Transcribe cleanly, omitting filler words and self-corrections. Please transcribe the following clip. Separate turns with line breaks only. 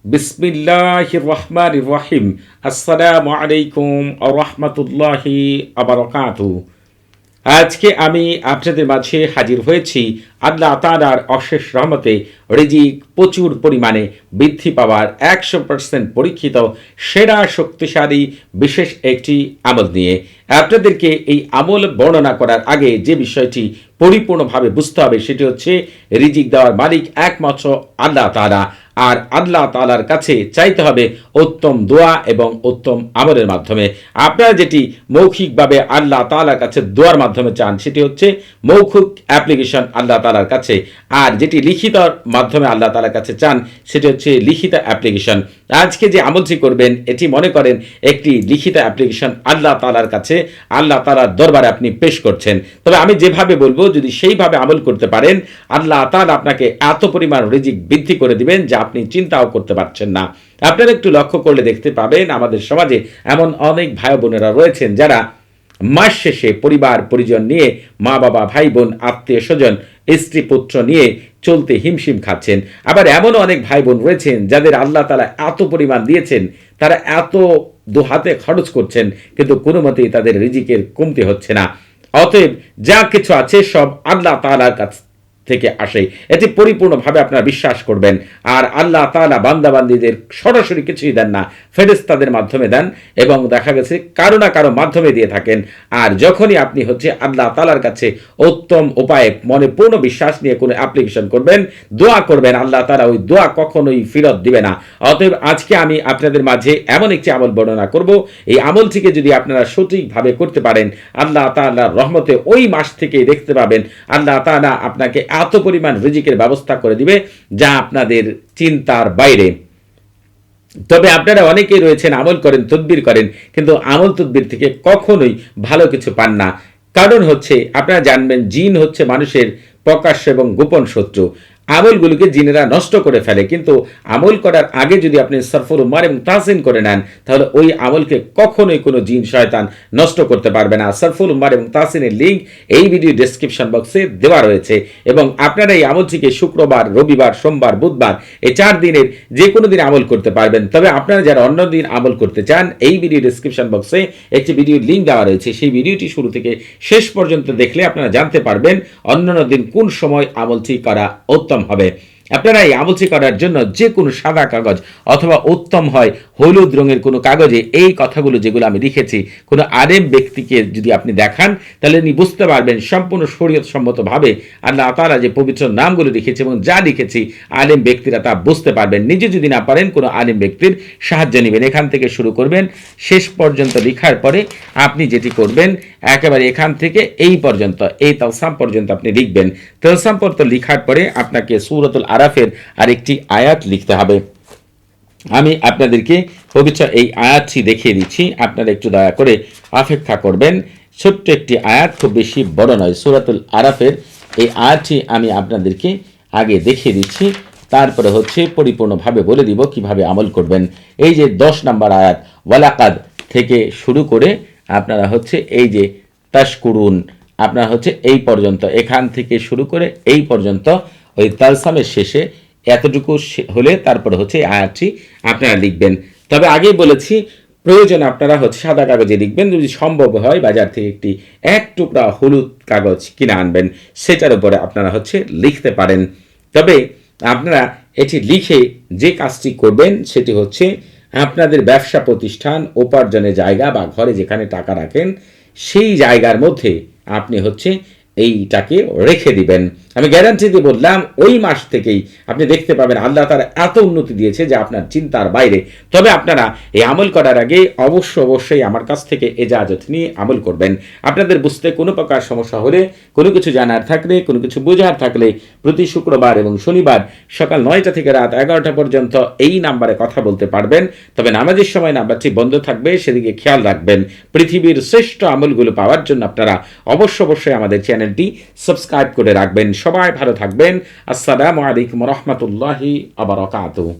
বিসমিল্লাহির রহমানির রহিম। আসসালামু আলাইকুম ওয়া রাহমাতুল্লাহি ওয়া বারাকাতুহু। আজকে আমি আপনাদের মাঝে হাজির হয়েছি আল্লাহ তাআলার অশেষ রহমতে রিজিক প্রচুর পরিমাণে বৃদ্ধি পাওয়ার 100% পরীক্ষিত সেরা শক্তিশালী বিশেষ একটি আমল নিয়ে। আপনাদেরকে এই আমল বর্ণনা করার আগে যে বিষয়টি পরিপূর্ণভাবে বুঝতে হবে সেটি হচ্ছে রিজিক দেওয়ার মালিক একমাত্র আল্লাহ তাআলা। আর আল্লাহ তাআলার কাছে চাইতে হবে উত্তম দোয়া এবং উত্তম আমলের মাধ্যমে। আপনারা যেটি মৌখিকভাবে আল্লাহ তাআলার কাছে দোয়ার মাধ্যমে চান সেটি হচ্ছে মৌখিক অ্যাপ্লিকেশন আল্লাহ তাআলার কাছে, আর যেটি লিখিত মাধ্যমে আল্লাহ তাআলার কাছে চান সেটি হচ্ছে লিখিত অ্যাপ্লিকেশন। আজকে যে আমলটি করবেন এটি মনে করেন একটি লিখিত অ্যাপ্লিকেশন আল্লাহ তাআলার কাছে, আল্লাহ তাআলার দরবারে আপনি পেশ করছেন। তবে আমি যেভাবে বলবো যদি সেইভাবে আমল করতে পারেন আল্লাহ তাআলা আপনাকে এত পরিমাণ রিজিক বৃদ্ধি করে দিবেন যা আপনি চিন্তাও করতে পারছেন না। আপনারা একটু লক্ষ্য করলে দেখতে পাবেন আমাদের সমাজে এমন অনেক ভাই বোনেরা রয়েছেন যারা মাস শেষে পরিবার পরিজন নিয়ে মা বাবা ভাই বোন আত্মীয় স্বজন স্ত্রী পুত্র নিয়ে চলতে হিমশিম খাচ্ছেন। আবার এমনও অনেক ভাই বোন রয়েছেন যাদের আল্লাহ তাআলা এত পরিমাণ দিয়েছেন, তারা এত দুহাতে খরচ করছেন কিন্তু কোনো মতেই তাদের রিজিকের কমতি হচ্ছে না। অতএব যা কিছু আছে সব আল্লাহ তাআলার কাছ থেকে আসে, এটি পরিপূর্ণভাবে আপনারা বিশ্বাস করবেন। আর আল্লাহ তাআলা বান্দাবান্দীদের সরাসরি কিছুই দেন না, ফেরেশতাদের মাধ্যমে দেন এবং দেখা গেছে কারো না কারো মাধ্যমে দিয়ে থাকেন। আর যখনই আপনি হচ্ছে আল্লাহ তাআলার কাছে উত্তম উপায়ে মনে পূর্ণ বিশ্বাস নিয়ে কোনো অ্যাপ্লিকেশন করবেন, দোয়া করবেন, আল্লাহ তাআলা ওই দোয়া কখনোই ফেরত দিবে না। অতএব আজকে আমি আপনাদের মাঝে এমন একটি আমল বর্ণনা করব, এই আমলটিকে যদি আপনারা সঠিকভাবে করতে পারেন আল্লাহ তাআলার রহমতে ওই মাস থেকেই দেখতে পাবেন আল্লাহ তাআলা আপনাকে এত পরিমাণ রিজিকের ব্যবস্থা করে দিবে যা আপনাদের চিন্তার বাইরে। তবে আপনারা অনেকেই রয়েছেন আমল করেন, তদবির করেন, কিন্তু আমল তদবির থেকে কখনোই ভালো কিছু পান না। কারণ হচ্ছে আপনারা জানবেন জিন হচ্ছে মানুষের প্রকাশ্য এবং গোপন শত্রু। আমলগুলোকে জিনেরা নষ্ট করে ফেলে, কিন্তু আমল করার আগে যদি আপনি সরফুল উম্মার এবং তাহসিন করে নেন তাহলে ওই আমলকে কখনোই কোনো জিন শয়তান নষ্ট করতে পারবে না। সরফুল উম্মার এবং তাহসিনের লিঙ্ক এই ভিডিও ডেসক্রিপশন বক্সে দেওয়া রয়েছে এবং আপনারা এই আমলটিকে শুক্রবার, রবিবার, সোমবার, বুধবার এই 4 দিনের যে কোনো দিন আমল করতে পারবেন। তবে আপনারা যারা অন্য দিন আমল করতে চান এই ভিডিও ডেসক্রিপশন বক্সে একটি ভিডিও লিঙ্ক দেওয়া রয়েছে, সেই ভিডিওটি শুরু থেকে শেষ পর্যন্ত দেখলে আপনারা জানতে পারবেন অন্যান্য দিন কোন সময় আমলটি করা উত্তম হবে। আপনারা এই আমলটি করার জন্য যে কোনো সাদা কাগজ অথবা উত্তম হয় হলুদ রঙের কোনো কাগজে এই কথাগুলো যেগুলো আমি লিখেছি কোনো আলেম ব্যক্তিকে যদি আপনি দেখান তাহলে উনি বুঝতে পারবেন সম্পূর্ণ শরীয়ত সম্মতভাবে আল্লাহ তাআলা যে পবিত্র নামগুলো লিখেছে এবং যা লিখেছি আলেম ব্যক্তিরা তা বুঝতে পারবেন। নিজে যদি না পারেন কোনো আলেম ব্যক্তির সাহায্য নেবেন। এখান থেকে শুরু করবেন, শেষ পর্যন্ত লেখার পরে আপনি যেটি করবেন একেবারে এখান থেকে এই পর্যন্ত এই তালসাম পর্যন্ত আপনি লিখবেন। তালসাম পর্যন্ত লেখার পরে আপনাকে সূরাতুল আরাফের আরেকটি আয়াত লিখতে হবে। আমি আপনাদেরকে পবিত্র এই আয়াতটি দেখিয়ে দিচ্ছি, আপনারা একটু দয়া করে অপেক্ষা করবেন। ছোট্ট একটি আয়াত, খুব বেশি বড় নয়। সূরাতুল আরাফের এই আয়াতটি আমি আপনাদেরকে আগে দেখিয়ে দিচ্ছি, তারপরে হচ্ছে পরিপূর্ণভাবে বলে দিব কিভাবে আমল করবেন। এই যে 10 নম্বর আয়াত ওয়ালাকাদ থেকে শুরু করে আপনারা হচ্ছে এই যে তাশকুরুন, আপনারা হচ্ছে এই পর্যন্ত, এখান থেকে শুরু করে এই পর্যন্ত ওই তালসামের শেষে এতটুকু হলে তারপরে হচ্ছে আয়াতটি আপনারা লিখবেন। তবে আগেই বলেছি প্রয়োজন আপনারা হচ্ছে সাদা কাগজে লিখবেন, যদি সম্ভব হয় বাজার থেকে একটি 1 টুকরা হলুদ কাগজ কিনে আনবেন, সেটার উপরে আপনারা হচ্ছে লিখতে পারেন। তবে আপনারা এটি লিখে যে কাজটি করবেন সেটি হচ্ছে আপনাদের ব্যবসা প্রতিষ্ঠান, উপার্জনের জায়গা বা ঘরে যেখানে টাকা রাখেন সেই জায়গার মধ্যে আপনি হচ্ছে এইটাকে রেখে দিবেন। আমি গ্যারান্টি দিয়ে বললাম ওই মাস থেকেই আপনি দেখতে পাবেন আল্লাহ তাআলা এত উন্নতি দিয়েছে যে আপনার চিন্তার বাইরে। তবে আপনারা এই আমল করার আগে অবশ্যই আমার কাছ থেকে ইজাজত নিয়ে আমল করবেন। আপনাদের বুঝতে কোনো প্রকার সমস্যা হলে, কোনো কিছু জানার থাকলে, কোনো কিছু বোঝার থাকলে প্রতি শুক্রবার এবং শনিবার সকাল 9টা থেকে রাত 11টা পর্যন্ত এই নাম্বারে কথা বলতে পারবেন। তবে নামাজের সময় নাম্বারটি বন্ধ থাকবে, সেদিকে খেয়াল রাখবেন। পৃথিবীর শ্রেষ্ঠ আমলগুলো পাওয়ার জন্য আপনারা অবশ্যই আমাদের চ্যানেলটি সাবস্ক্রাইব করে রাখবেন। সবাই ভালো থাকবেন। আসসালামু আলাইকুম ওয়া রাহমাতুল্লাহি ওয়া বারাকাতুহু।